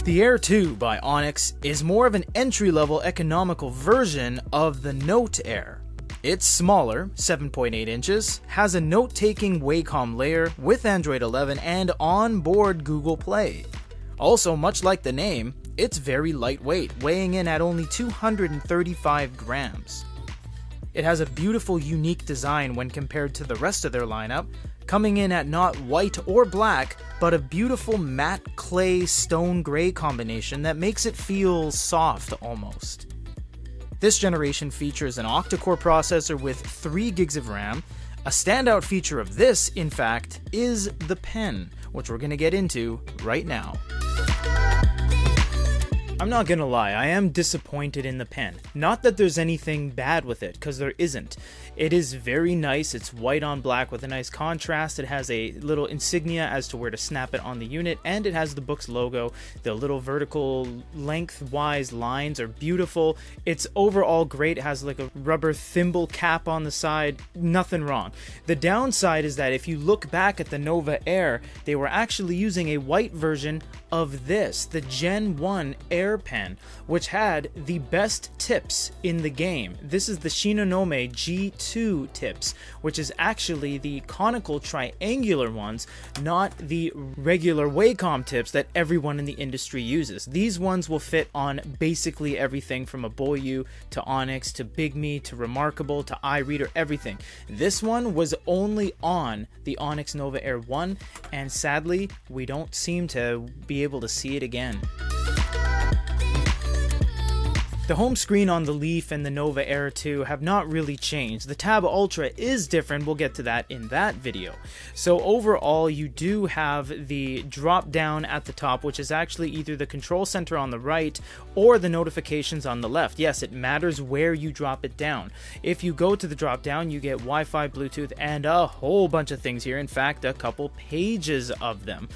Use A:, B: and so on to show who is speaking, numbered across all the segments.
A: The Air 2 by Onyx is more of an entry-level economical version of the Note Air. It's smaller, 7.8 inches, has a note-taking Wacom layer with Android 11 and onboard Google Play. Also, much like the name, it's very lightweight, weighing in at only 235 grams. It has a beautiful, unique design when compared to the rest of their lineup, coming in at not white or black, but a beautiful matte clay stone gray combination that makes it feel soft almost. This generation features an octa-core processor with 3 gigs of RAM. A standout feature of this, in fact, is the pen, which we're going to get into right now. I'm not gonna lie, I am disappointed in the pen. Not that there's anything bad with it, because there isn't. It is very nice, it's white on black with a nice contrast, it has a little insignia as to where to snap it on the unit, and it has the Boox logo. The little vertical lengthwise lines are beautiful. It's overall great, it has like a rubber thimble cap on the side, nothing wrong. The downside is that if you look back at the Nova Air, they were actually using a white version of this, the Gen 1 Air pen, which had the best tips in the game. This is the Shinonome G2 tips, which is actually the conical triangular ones, not the regular Wacom tips that everyone in the industry uses. These ones will fit on basically everything from a Boyu to Onyx to BIGME to Remarkable to EREADER, everything. This one was only on the Onyx Nova Air 1, and sadly, we don't seem to be able to see it again. The home screen on the Leaf and the Nova Air 2 have not really changed. The Tab Ultra is different, we'll get to that in that video. So overall, you do have the drop down at the top, which is actually either the control center on the right or the notifications on the left. Yes, it matters where you drop it down. If you go to the drop down, you get Wi-Fi, Bluetooth, and a whole bunch of things here. In fact, a couple pages of them.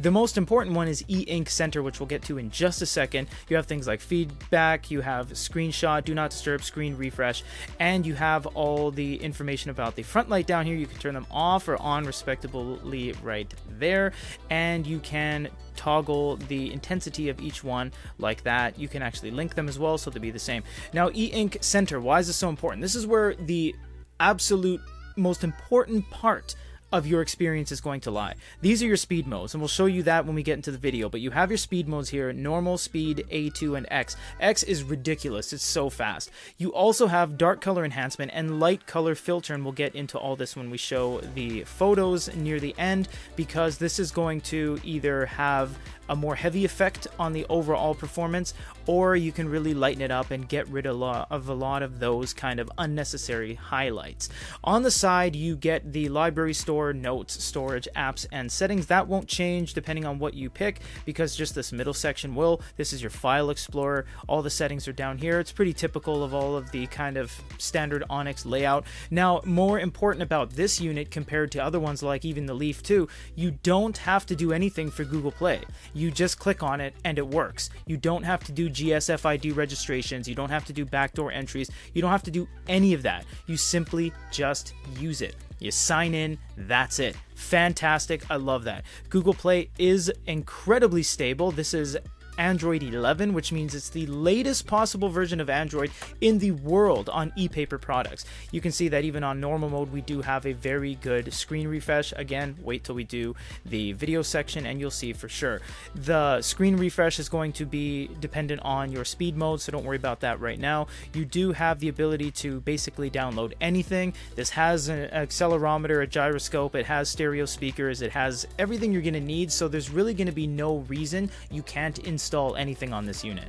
A: The most important one is E-Ink Center, which we'll get to in just a second. You have things like feedback, you have screenshot, do not disturb, screen refresh, and you have all the information about the front light down here. You can turn them off or on respectively right there, and you can toggle the intensity of each one like that. You can actually link them as well so they'll be the same. Now, E-Ink Center, why is this so important? This is where the absolute most important part of your experience is going to lie. These are your speed modes, and we'll show you that when we get into the video, but you have your speed modes here: normal, speed, A2, and X. X is ridiculous, it's so fast. You also have dark color enhancement and light color filter, and we'll get into all this when we show the photos near the end, because this is going to either have a more heavy effect on the overall performance, or you can really lighten it up and get rid of a lot of those kind of unnecessary highlights. On the side, you get the library store, notes, storage, apps, and settings. That won't change depending on what you pick, because just this middle section will. This is your file explorer. All the settings are down here. It's pretty typical of all of the kind of standard Onyx layout. Now, more important about this unit compared to other ones like even the Leaf 2, you don't have to do anything for Google Play. You just click on it and it works. You don't have to do GSFID registrations. You don't have to do backdoor entries. You don't have to do any of that. You simply just use it. You sign in, that's it. Fantastic, I love that. Google Play is incredibly stable. This is Android 11, which means it's the latest possible version of Android in the world on ePaper products. You can see that even on normal mode, we do have a very good screen refresh. Again, wait till we do the video section and you'll see for sure. The screen refresh is going to be dependent on your speed mode, so don't worry about that right now. You do have the ability to basically download anything. This has an accelerometer, a gyroscope, it has stereo speakers, it has everything you're going to need, so there's really going to be no reason you can't install anything on this unit.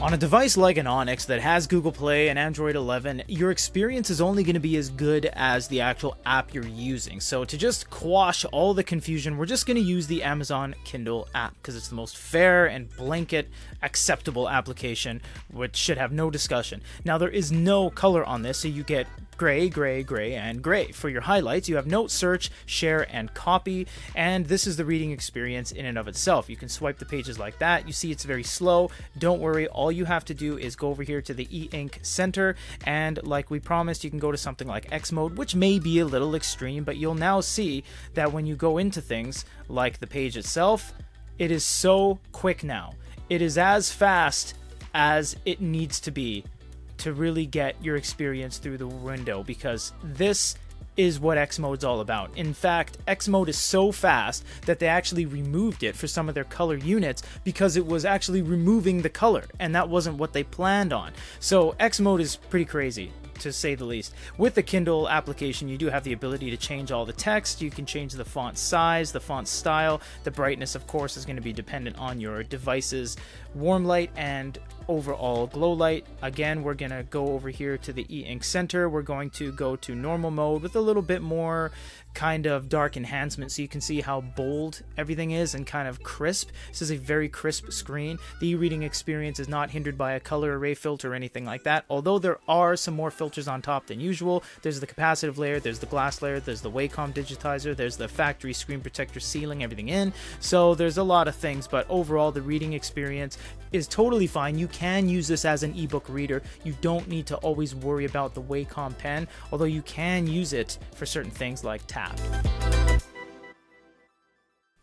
A: On a device like an Onyx that has Google Play and Android 11, your experience is only going to be as good as the actual app you're using. So to just quash all the confusion, we're just going to use the Amazon Kindle app because it's the most fair and blanket acceptable application, which should have no discussion. Now, there is no color on this, so you get gray, gray, gray, and gray. For your highlights, you have note, search, share, and copy, and this is the reading experience in and of itself. You can swipe the pages like that. You see it's very slow. Don't worry, all you have to do is go over here to the e-ink center, and like we promised, you can go to something like X mode, which may be a little extreme, but you'll now see that when you go into things like the page itself, it is so quick now. It is as fast as it needs to be to really get your experience through the window, because this is what X mode's all about. In fact, X mode is so fast that they actually removed it for some of their color units because it was actually removing the color, and that wasn't what they planned on. So X mode is pretty crazy, to say the least. With the Kindle application, you do have the ability to change all the text. You can change the font size, the font style. The brightness, of course, is going to be dependent on your device's warm light and overall glow light. Again, we're going to go over here to the e-ink center. We're going to go to normal mode with a little bit more kind of dark enhancement, so you can see how bold everything is and kind of crisp. This is a very crisp screen. The e-reading experience is not hindered by a color array filter or anything like that, although there are some more filters on top than usual. There's the capacitive layer, there's the glass layer, there's the Wacom digitizer, there's the factory screen protector sealing everything in. So there's a lot of things, but overall the reading experience is totally fine. You can use this as an ebook reader. You don't need to always worry about the Wacom pen, although you can use it for certain things like tab.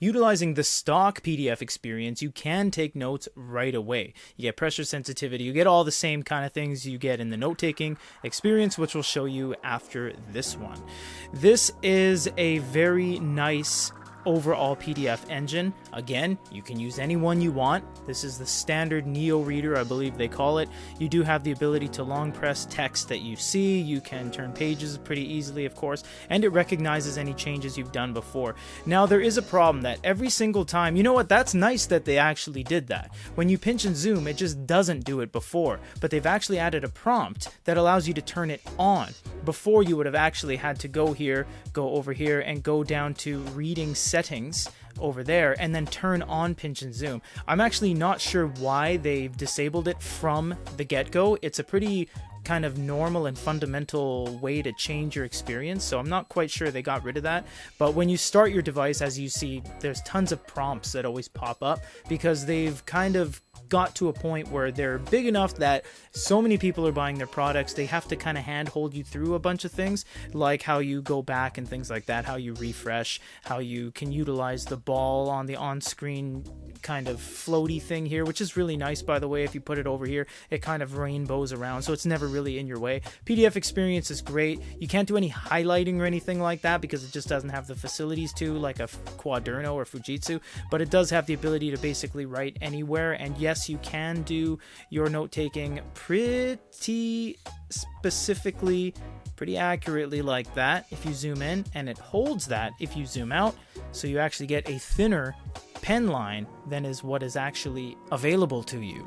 A: Utilizing the stock PDF experience, you can take notes right away. You get pressure sensitivity, you get all the same kind of things you get in the note-taking experience, which we'll show you after this one. This is a very nice overall PDF engine. Again, you can use any one you want. This is the standard Neo reader, I believe they call it. You do have the ability to long press text that you see. You can turn pages pretty easily, of course, and it recognizes any changes you've done before. Now, there is a problem that every single time, you know what, that's nice that they actually did that. When you pinch and zoom, it just doesn't do it before, but they've actually added a prompt that allows you to turn it on. Before, you would have actually had to go here, go over here, and go down to reading settings over there and then turn on pinch and zoom. I'm actually not sure why they've disabled it from the get-go. It's a pretty kind of normal and fundamental way to change your experience, so I'm not quite sure they got rid of that. But when you start your device, as you see, there's tons of prompts that always pop up because they've kind of got to a point where they're big enough that so many people are buying their products, they have to kind of handhold you through a bunch of things, like how you go back and things like that, how you refresh, how you can utilize the ball on the on-screen kind of floaty thing here, which is really nice, by the way. If you put it over here, it kind of rainbows around, so it's never really in your way. PDF experience is great. You can't do any highlighting or anything like that because it just doesn't have the facilities to, like a Quaderno or Fujitsu, but it does have the ability to basically write anywhere. And yes, you can do your note-taking pretty specifically, pretty accurately like that if you zoom in, and it holds that if you zoom out, so you actually get a thinner pen line than is what is actually available to you.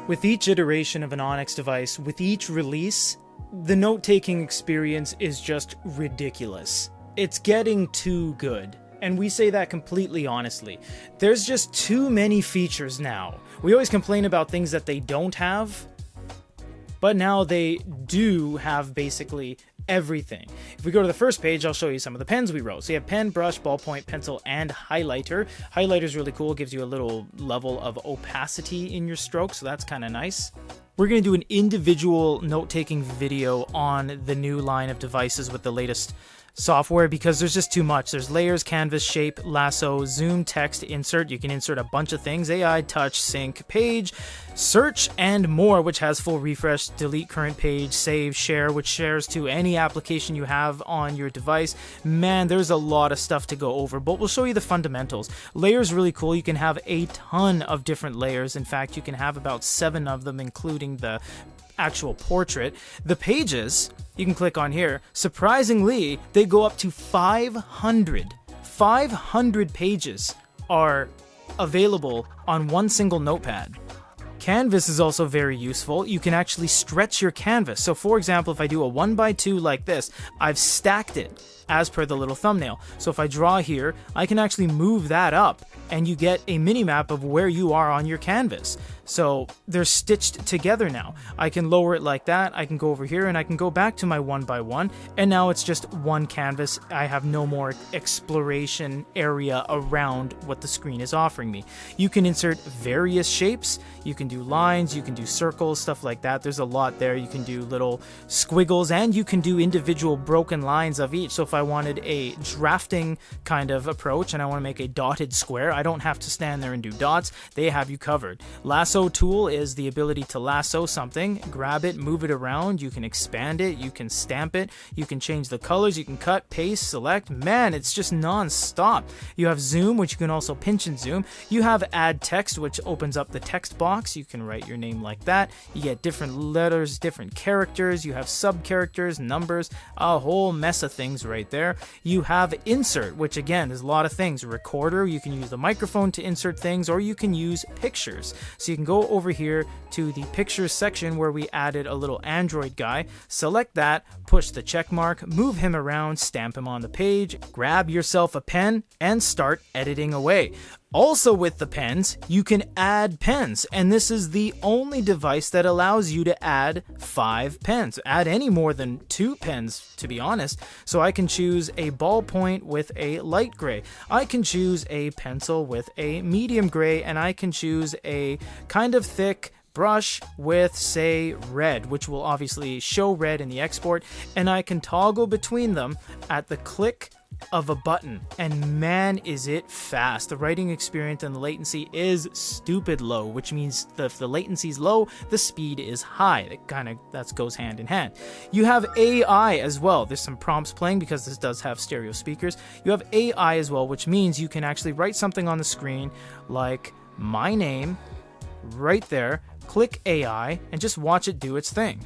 A: With each iteration of an Onyx device, with each release, the note-taking experience is just ridiculous. It's getting too good. And we say that completely honestly. There's just too many features now. We always complain about things that they don't have, but now they do have basically everything. If we go to the first page, I'll show you some of the pens we wrote. So you have pen, brush, ballpoint, pencil, and highlighter. Highlighter is really cool. It gives you a little level of opacity in your stroke, so that's kind of nice. We're going to do an individual note-taking video on the new line of devices with the latest software because there's just too much. There's layers, canvas, shape, lasso, zoom, text, insert. You can insert a bunch of things: AI, touch, sync, page, search, and more, which has full refresh, delete current page, save, share, which shares to any application you have on your device. Man, there's a lot of stuff to go over, but we'll show you the fundamentals. Layers really cool. You can have a ton of different layers. In fact, you can have about 7 of them, including the actual portrait. The pages, you can click on here. Surprisingly, they go up to 500. 500 pages are available on one single notepad. Canvas is also very useful. You can actually stretch your canvas. So for example, if I do a 1x2 like this, I've stacked it as per the little thumbnail. So if I draw here, I can actually move that up and you get a mini map of where you are on your canvas. So they're stitched together now. I can lower it like that, I can go over here and I can go back to my 1x1, and now it's just one canvas. I have no more exploration area around what the screen is offering me. You can insert various shapes, you can do lines, you can do circles, stuff like that. There's a lot there. You can do little squiggles and you can do individual broken lines of each. So if I wanted a drafting kind of approach and I want to make a dotted square, I don't have to stand there and do dots. They have you covered. Lasso tool is the ability to lasso something, grab it, move it around. You can expand it, you can stamp it, you can change the colors, you can cut, paste, select. Man, it's just non-stop. You have zoom, which you can also pinch and zoom. You have add text, which opens up the text box. You can write your name like that. You get different letters, different characters. You have sub characters, numbers, a whole mess of things right there. You have insert, which again is a lot of things. Recorder, you can use the microphone to insert things, or you can use pictures. So you can go over here to the pictures section where we added a little Android guy, select that, push the check mark, move him around, stamp him on the page, grab yourself a pen, and start editing away. Also with the pens, you can add pens, and this is the only device that allows you to add 5 pens. Add any more than 2 pens, to be honest. So I can choose a ballpoint with a light gray. I can choose a pencil with a medium gray, and I can choose a kind of thick brush with, say, red, which will obviously show red in the export, and I can toggle between them at the click of a button, and man is it fast. The writing experience and the latency is stupid low, which means if the latency is low, the speed is high. That goes hand in hand. You have AI as well. There's some prompts playing because this does have stereo speakers. You have AI as well, which means you can actually write something on the screen like my name right there, click AI, and just watch it do its thing.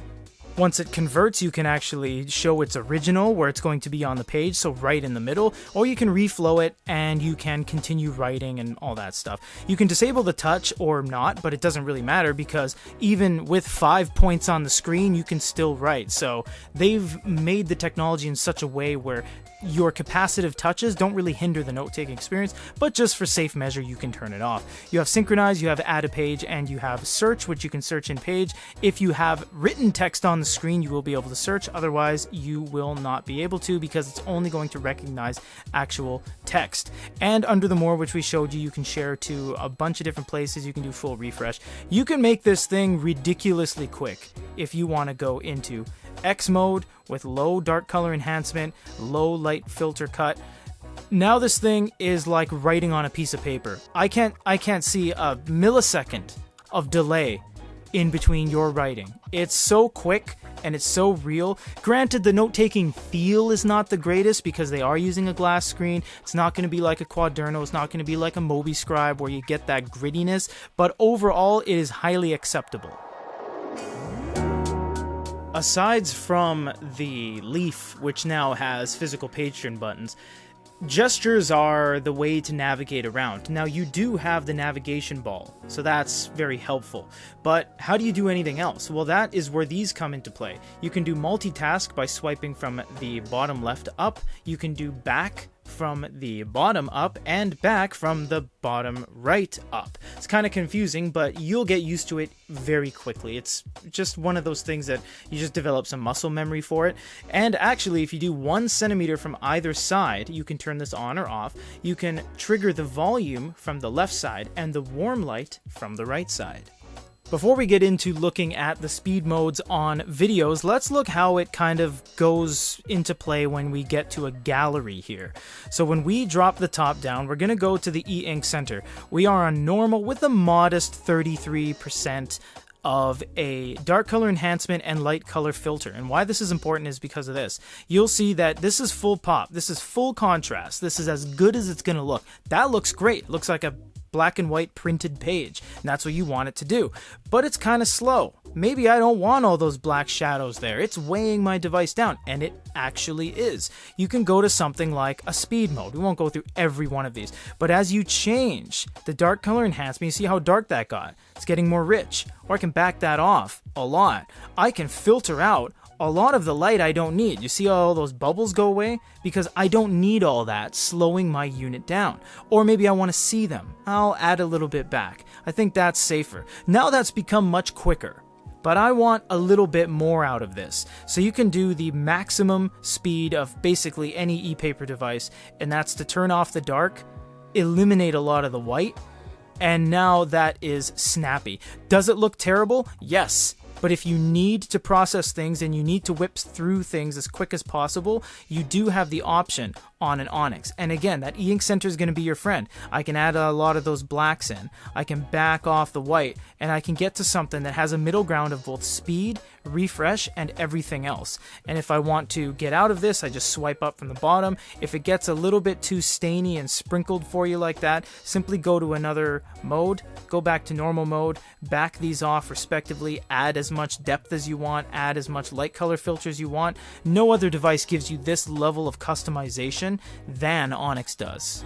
A: Once it converts, you can actually show its original where it's going to be on the page, so right in the middle, or you can reflow it and you can continue writing and all that stuff. You can disable the touch or not, but it doesn't really matter because even with 5 points on the screen, you can still write. So they've made the technology in such a way where your capacitive touches don't really hinder the note-taking experience, but just for safe measure, you can turn it off. You have synchronize, you have add a page, and you have search, which you can search in page. If you have written text on the screen, you will be able to search. Otherwise, you will not be able to because it's only going to recognize actual text. And under the more, which we showed you, you can share to a bunch of different places. You can do full refresh. You can make this thing ridiculously quick if you want to go into X mode with low dark color enhancement, low light filter cut. Now this thing is like writing on a piece of paper. I can't see a millisecond of delay in between your writing. It's so quick and it's so real. Granted, the note-taking feel is not the greatest because they are using a glass screen. It's not going to be like a Quaderno. It's not going to be like a Mobi Scribe where you get that grittiness, but overall it is highly acceptable. Aside from the Leaf, which now has physical page turn buttons, gestures are the way to navigate around. Now you do have the navigation ball, so that's very helpful. But how do you do anything else? Well, that is where these come into play. You can do multitask by swiping from the bottom left up. You can do back from the bottom up and back from the bottom right up. It's kind of confusing, but you'll get used to it very quickly. It's just one of those things that you just develop some muscle memory for it. And actually, if you do 1 centimeter from either side, you can turn this on or off. You can trigger the volume from the left side and the warm light from the right side. Before we get into looking at the speed modes on videos, let's look how it kind of goes into play when we get to a gallery here. So when we drop the top down, we're going to go to the e-ink center. We are on normal with a modest 33% of a dark color enhancement and light color filter. And why this is important is because of this. You'll see that this is full pop. This is full contrast. This is as good as it's going to look. That looks great. Looks like a black and white printed page, and that's what you want it to do. But it's kind of slow. Maybe I don't want all those black shadows there. It's weighing my device down, and it actually is. You can go to something like a speed mode. We won't go through every one of these, but as you change the dark color enhancement, you see how dark that got. It's getting more rich. Or I can back that off a lot. I can filter out a lot of the light I don't need. You see all those bubbles go away? Because I don't need all that slowing my unit down. Or maybe I want to see them. I'll add a little bit back. I think that's safer. Now that's become much quicker. But I want a little bit more out of this. So you can do the maximum speed of basically any e-paper device, and that's to turn off the dark, eliminate a lot of the white, and now that is snappy. Does it look terrible? Yes. But if you need to process things and you need to whip through things as quick as possible, you do have the option on an Onyx. And again, that e-ink center is going to be your friend. I can add a lot of those blacks in. I can back off the white, and I can get to something that has a middle ground of both speed, refresh, and everything else. And if I want to get out of this, I just swipe up from the bottom. If it gets a little bit too stainy and sprinkled for you like that, simply go to another mode, go back to normal mode, back these off respectively, add as much depth as you want, add as much light color filter as you want. No other device gives you this level of customization than Onyx does.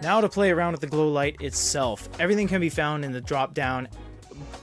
A: Now to play around with the glow light itself. Everything can be found in the drop down.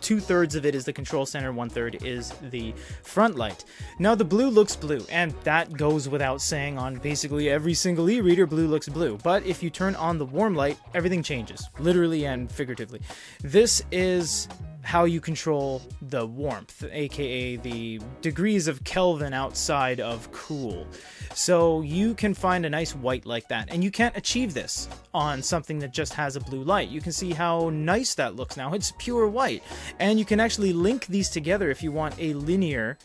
A: 2/3 of it is the control center, 1/3 is the front light. Now the blue looks blue, and that goes without saying. On basically every single e-reader, blue looks blue. But if you turn on the warm light, everything changes, literally and figuratively. This is how you control the warmth, aka the degrees of Kelvin outside of cool. So you can find a nice white like that, and you can't achieve this on something that just has a blue light. You can see how nice that looks now. It's pure white, and you can actually link these together if you want a linear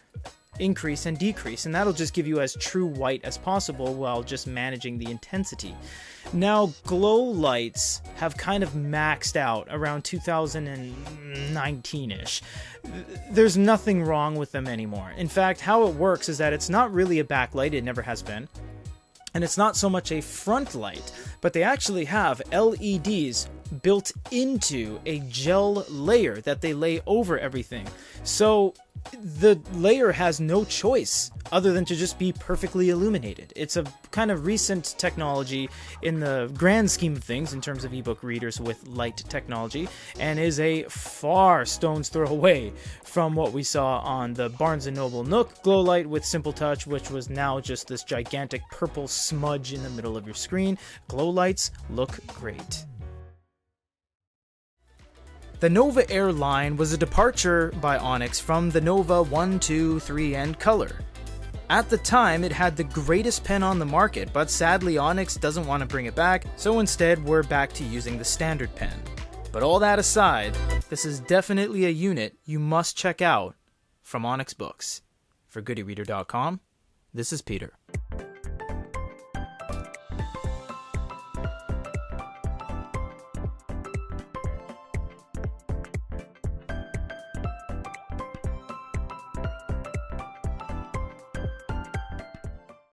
A: increase and decrease, and that'll just give you as true white as possible while just managing the intensity. Now, glow lights have kind of maxed out around 2019-ish. There's nothing wrong with them anymore. In fact, how it works is that it's not really a backlight, it never has been, and it's not so much a front light, but they actually have LEDs built into a gel layer that they lay over everything. So the layer has no choice other than to just be perfectly illuminated. It's a kind of recent technology in the grand scheme of things in terms of ebook readers with light technology, and is a far stone's throw away from what we saw on the Barnes & Noble Nook glow light with Simple Touch, which was now just this gigantic purple smudge in the middle of your screen. Glow lights look great. The Nova Air line was a departure by Onyx from the Nova 1, 2, 3, and Color. At the time, it had the greatest pen on the market, but sadly Onyx doesn't want to bring it back, so instead we're back to using the standard pen. But all that aside, this is definitely a unit you must check out from Onyx Books. For GoodyReader.com, this is Peter.